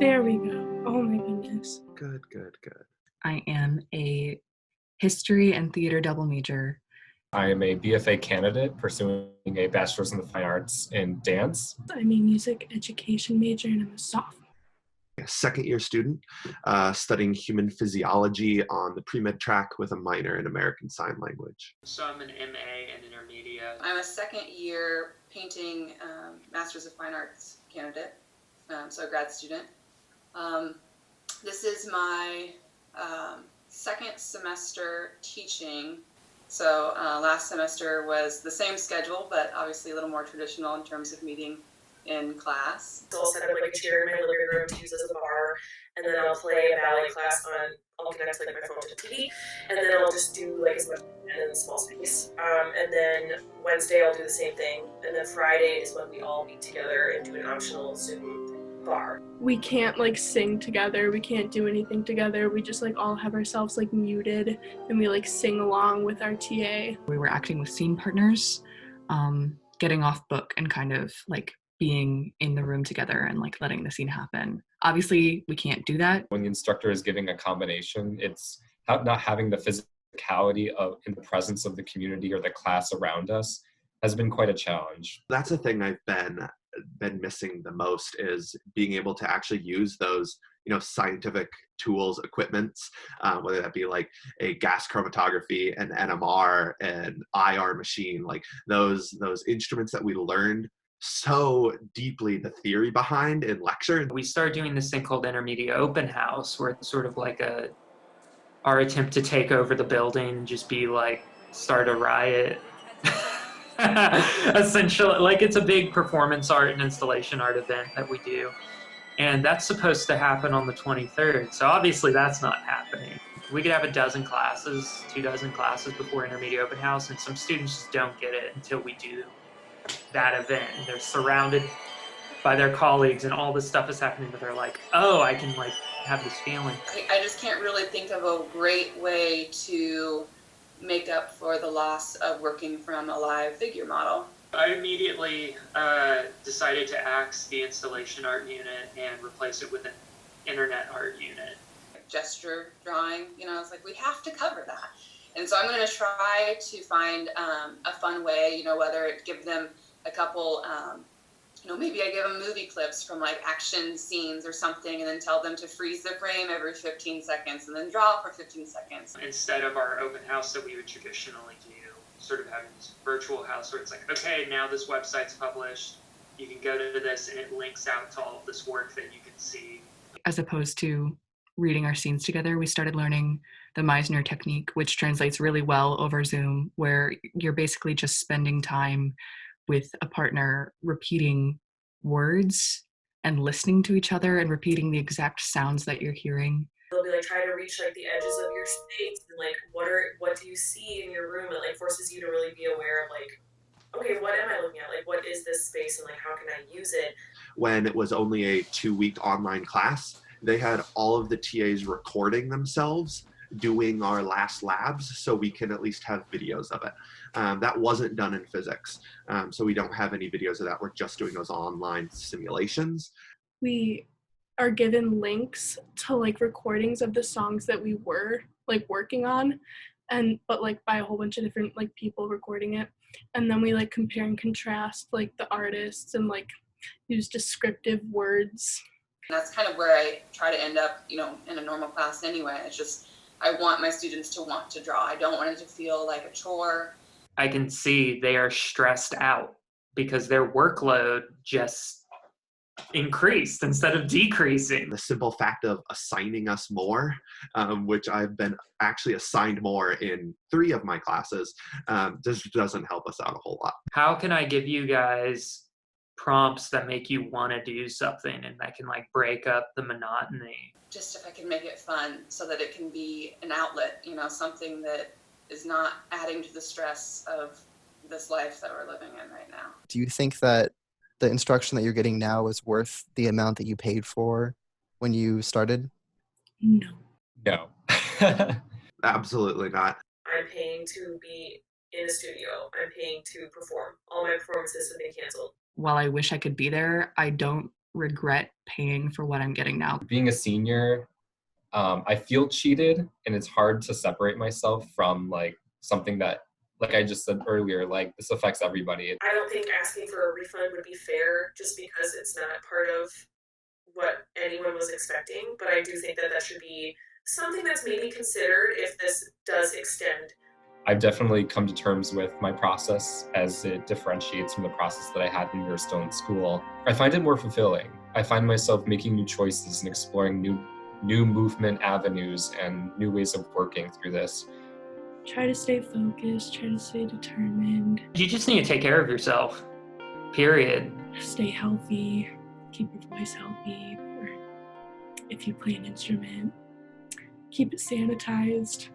There we go. Oh my goodness. Good, good, good. I am a history and theater double major. I am a BFA candidate pursuing a Bachelor's in the Fine Arts in Dance. I'm a music education major and I'm a sophomore. A second-year student studying human physiology on the pre-med track with a minor in American Sign Language. So I'm an MA and intermediate. I'm a second-year painting Masters of Fine Arts candidate, so a grad student. This is my second semester teaching. So last semester was the same schedule, but obviously a little more traditional in terms of meeting in class. So I'll set up like a chair in my living room to use as a bar, and then I'll play a ballet class I'll connect like my phone to the TV, and then I'll just do like as much in a small space. And then Wednesday I'll do the same thing, and then Friday is when we all meet together and do an optional Zoom bar. We can't like sing together, we can't do anything together, we just like all have ourselves like muted and we like sing along with our TA. We were acting with scene partners, getting off book and kind of like being in the room together and like letting the scene happen. Obviously, we can't do that. When the instructor is giving a combination, it's not having the physicality in the presence of the community or the class around us has been quite a challenge. That's the thing I've been missing the most, is being able to actually use those scientific tools, equipments, whether that be like a gas chromatography, an NMR, an IR machine, like those instruments that we learned so deeply the theory behind in lecture. We started doing this thing called Intermediate Open House, where it's sort of like our attempt to take over the building and just be like, start a riot. Essentially, like it's a big performance art and installation art event that we do. And that's supposed to happen on the 23rd. So obviously that's not happening. We could have 12 classes before Intermediate Open House, and some students just don't get it until we do that event. And they're surrounded by their colleagues and all this stuff is happening, but they're like, oh, I can like have this feeling. I just can't really think of a great way to make up for the loss of working from a live figure model. I immediately decided to axe the installation art unit and replace it with an internet art unit. Gesture drawing, it's like we have to cover that. And so I'm going to try to find a fun way, whether it give them a couple, maybe I give them movie clips from like action scenes or something, and then tell them to freeze the frame every 15 seconds and then draw for 15 seconds. Instead of our open house that we would traditionally do, sort of having this virtual house where it's like, okay, now this website's published, you can go to this and it links out to all of this work that you can see. As opposed to reading our scenes together, we started learning the Meisner technique, which translates really well over Zoom, where you're basically just spending time with a partner repeating words and listening to each other and repeating the exact sounds that you're hearing. They'll be like, try to reach like the edges of your space and like what do you see in your room? It like forces you to really be aware of like, okay, what am I looking at? Like, what is this space and like how can I use it? When it was only a 2-week online class, they had all of the TAs recording themselves doing our last labs, so we can at least have videos of it. That wasn't done in physics, so we don't have any videos of that. We're just doing those online simulations. We are given links to like recordings of the songs that we were like working on, but like by a whole bunch of different like people recording it, and then we like compare and contrast like the artists and like use descriptive words. That's kind of where I try to end up, in a normal class anyway. It's just, I want my students to want to draw. I don't want it to feel like a chore. I can see they are stressed out because their workload just increased instead of decreasing. The simple fact of assigning us more, which I've been actually assigned more in 3 of my classes, just doesn't help us out a whole lot. How can I give you guys prompts that make you want to do something and that can like break up the monotony? Just if I can make it fun so that it can be an outlet, something that is not adding to the stress of this life that we're living in right now. Do you think that the instruction that you're getting now is worth the amount that you paid for when you started? No. No. Absolutely not. I'm paying to be in a studio. I'm paying to perform. All my performances have been canceled. While I wish I could be there, I don't regret paying for what I'm getting now. Being a senior, I feel cheated, and it's hard to separate myself from like something that, like I just said earlier, like this affects everybody. I don't think asking for a refund would be fair just because it's not part of what anyone was expecting, but I do think that that should be something that's maybe considered if this does extend. I've definitely come to terms with my process as it differentiates from the process that I had when we were still in school. I find it more fulfilling. I find myself making new choices and exploring new movement avenues and new ways of working through this. Try to stay focused, try to stay determined. You just need to take care of yourself, period. Stay healthy, keep your voice healthy, or if you play an instrument, keep it sanitized.